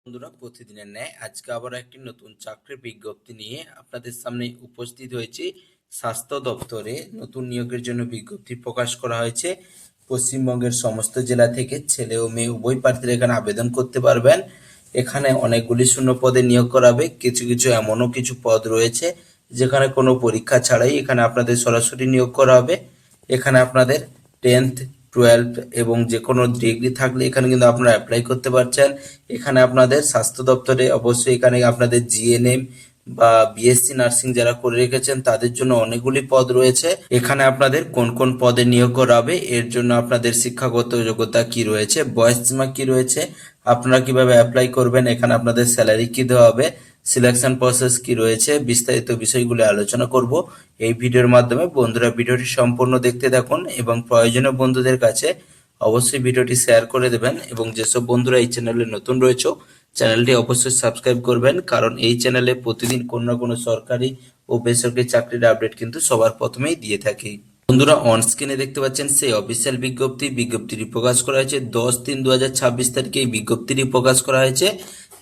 বন্ধুরা, প্রতিদিনের ন্যায় আজকে আবার একটি নতুন চাকরির বিজ্ঞপ্তি নিয়ে আপনাদের সামনে উপস্থিত হয়েছি। স্বাস্থ্য দপ্তরে নতুন নিয়োগের জন্য বিজ্ঞপ্তি প্রকাশ করা হয়েছে। পশ্চিমবঙ্গের সমস্ত জেলা থেকে ছেলে ও মেয়ে উভয় প্রার্থীরা এখানে আবেদন করতে পারবেন। এখানে অনেকগুলি শূন্য পদে নিয়োগ করা হবে। কিছু কিছু এমনও কিছু পদ রয়েছে যেখানে কোনো পরীক্ষা ছাড়াই এখানে আপনাদের সরাসরি নিয়োগ করা হবে। এখানে আপনাদের 10th 12th এবং যে কোনো ডিগ্রি থাকলে এখানে কিন্তু আপনারা অ্যাপ্লাই করতে পারছেন। এখানে আপনাদের স্বাস্থ্য দপ্তরে অবশ্যই এখানে আপনাদের জিএনএম বা বিএসসি নার্সিং যারা করে রেখেছেন তাদের জন্য অনেকগুলি পদ রয়েছে। এখানে আপনাদের কোন কোন পদে নিয়োগ করা হবে, এর জন্য আপনাদের শিক্ষাগত যোগ্যতা কি রয়েছে, বয়স সীমা কি রয়েছে, আপনারা কিভাবে অ্যাপ্লাই করবেন, এখানে আপনাদের স্যালারি কি দেওয়া হবে, সিলেকশন প্রসেস কি রয়েছে, বিস্তারিত বিষয়গুলো আলোচনা করব এই ভিডিওর মাধ্যমে। বন্ধুরা, ভিডিওটি সম্পূর্ণ দেখতে থাকুন এবং প্রয়োজনীয় বন্ধুদের কাছে অবশ্যই ভিডিওটি শেয়ার করে দেবেন। এবং যেসব বন্ধুরা এই চ্যানেলে নতুন রয়েছে চ্যানেলটি অবশ্যই সাবস্ক্রাইব করবেন, কারণ এই চ্যানেলে প্রতিদিন কোনো না কোনো সরকারি ও বেসরকারি চাকরির আপডেট কিন্তু সবার প্রথমেই দিয়ে থাকি। বন্ধুরা, অন স্ক্রিনে দেখতে পাচ্ছেন সেই অফিসিয়াল বিজ্ঞপ্তিটি প্রকাশ করা হয়েছে 10/3/2026 তারিখে। এই বিজ্ঞপ্তিটি প্রকাশ করা হয়েছে।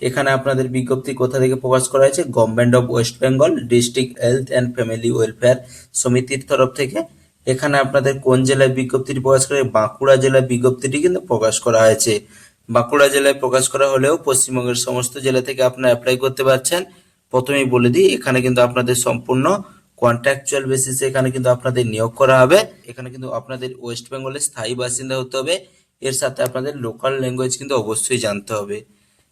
এখানে আপনাদের বিজ্ঞপ্তি কোথা থেকে প্রকাশ করা হয়েছে, government of West Bengal district health and family welfare সমিতির তরফ থেকে। এখানে আপনাদের কোন জেলায় বিজ্ঞপ্তিটি প্রকাশ করা হয়, বাঁকুড়া জেলায় বিজ্ঞপ্তিটি কিন্তু প্রকাশ করা হয়েছে। বাঁকুড়া জেলায় প্রকাশ করা হলেও পশ্চিমবঙ্গের সমস্ত জেলা থেকে আপনারা অ্যাপ্লাই করতে পারছেন। প্রথমেই বলে দিই, এখানে কিন্তু আপনাদের সম্পূর্ণ কন্ট্রাকচুয়াল বেসিসে এখানে কিন্তু আপনাদের নিয়োগ করা হবে। এখানে কিন্তু আপনাদের ওয়েস্ট বেঙ্গলের স্থায়ী বাসিন্দা হতে হবে। এর সাথে আপনাদের লোকাল ল্যাঙ্গুয়েজ কিন্তু অবশ্যই জানতে হবে।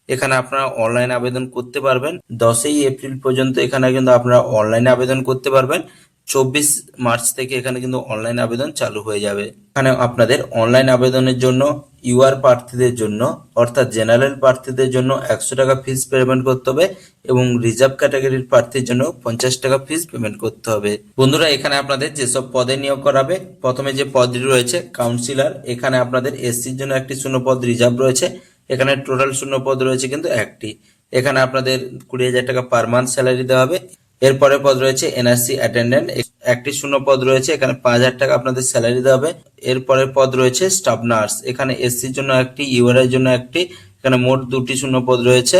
এখানে আপনারা অনলাইন আবেদন করতে পারবেন। 10ই এপ্রিল পর্যন্ত এখানে কিন্তু আপনারা অনলাইনে আবেদন করতে পারবেন। 24 মার্চ থেকে এখানে কিন্তু অনলাইন আবেদন চালু হয়ে যাবে। এখানে আপনাদের অনলাইন আবেদনের জন্য ইউআর প্রার্থীদের জন্য অর্থাৎ জেনারেল প্রার্থীদের জন্য 100 টাকা ফিস পেমেন্ট করতে হবে এবং রিজার্ভ ক্যাটাগরির প্রার্থীর জন্য 50 টাকা ফিস পেমেন্ট করতে হবে। বন্ধুরা, এখানে আপনাদের যেসব পদে নিয়োগ করাবে, প্রথমে যে পদটি রয়েছে কাউন্সিলর, এখানে আপনাদের এসসির জন্য একটি শূন্য পদ রিজার্ভ রয়েছে। এখানে টোটাল শূন্য পদ রয়েছে কিন্তু একটি। এখানে আপনাদের 20,000 টাকা পার মান্থ স্যালারি দেওয়া হবে। এরপরে পদ রয়েছে এনআরসি অ্যাটেন্ডেন্ট, একটি শূন্য পদ রয়েছে, এখানে 5,000 টাকা আপনাদের স্যালারি দেওয়া হবে। এরপরে পদ রয়েছে স্টাফ নার্স, এখানে এসসির জন্য একটি, ইউআর এর জন্য একটি, এখানে মোট 2টি শূন্য পদ রয়েছে।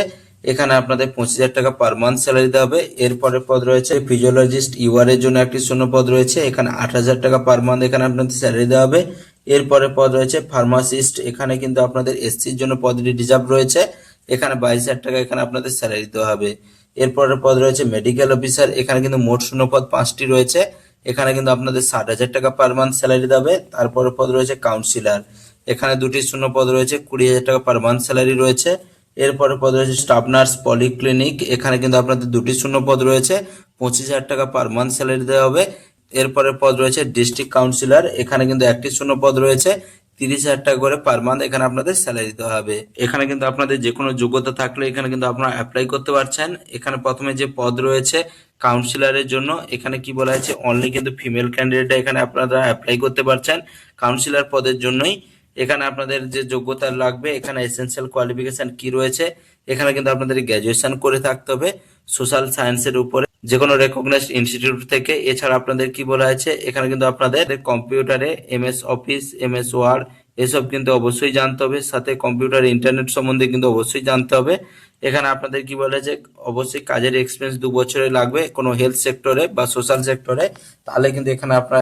এখানে আপনাদের 25,000 টাকা পার মান্থ স্যালারি দেওয়া হবে। এরপরে পদ রয়েছে ফিজিওলজিস্ট, ইউআর এর জন্য একটি শূন্য পদ রয়েছে, এখানে 8,000 টাকা পার মান্থ এখানে আপনাদের স্যালারি দেওয়া হবে। এরপরে পদ রয়েছে ফার্মাসিস্ট, এখানে কিন্তু আপনাদের এসসির জন্য পদটি রিজার্ভ রয়েছে, এখানে 22,000 টাকা এখানে আপনাদের স্যালারি দেওয়া হবে। এরপরে পদ রয়েছে মেডিকেল অফিসার, এখানে কিন্তু মোট শূন্য পদ 5টি রয়েছে, এখানে কিন্তু আপনাদের 60,000 টাকা পার মান্থ স্যালারি দেবে। তারপরে পদ রয়েছে কাউন্সিলর, এখানে 2টি শূন্য পদ রয়েছে, 20,000 টাকা পার মান্থ স্যালারি রয়েছে। এরপরে পদ রয়েছে স্টাফ নার্স পলিক্লিনিক, এখানে কিন্তু আপনাদের 2টি শূন্য পদ রয়েছে, 25,000 টাকা পার মান্থ স্যালারি দেওয়া হবে। এরপরে পদ রয়েছে ডিস্ট্রিক্ট কাউন্সিলর, এখানে কিন্তু একটি শূন্য পদ রয়েছে, 30,000 টাকা করে পার মান্থ এখানে আপনাদের স্যালারি দেওয়া হবে। এখানে কিন্তু আপনাদের যে কোনো যোগ্যতা থাকলে এখানে কিন্তু আপনারা অ্যাপ্লাই করতে পারছেন। এখানে প্রথমে যে পদ রয়েছে কাউন্সিলরের জন্য, এখানে কি বলা হয়েছে, অনলি কিন্তু ফিমেল ক্যান্ডিডেট এখানে আপনারা অ্যাপ্লাই করতে পারছেন কাউন্সিলর পদের জন্যই। এখানে আপনাদের যে যোগ্যতা লাগবে, এখানে এসেনশিয়াল কোয়ালিফিকেশন কি রয়েছে, এখানে কিন্তু আপনাদের গ্র্যাজুয়েশন করে থাকতে হবে সোশ্যাল সায়েন্সের উপরে যে কোনো রেকগনাইজড ইনস্টিটিউট থেকে। এছাড়া আপনাদের কি বলা আছে, এখানে কিন্তু আপনাদের কম্পিউটারে এমএস অফিস, এমএস ওয়ার্ড এসব কিন্তু অবশ্যই জানতে হবে, সাথে কম্পিউটার ইন্টারনেট সম্বন্ধে কিন্তু অবশ্যই জানতে হবে। এখানে আপনাদের কি বলা আছে, অবশ্যই কাজের এক্সপিরিয়েন্স 2 বছরের লাগবে কোনো হেলথ সেক্টরে বা সোশ্যাল সেক্টরে, তাহলে কিন্তু এখানে আপনারা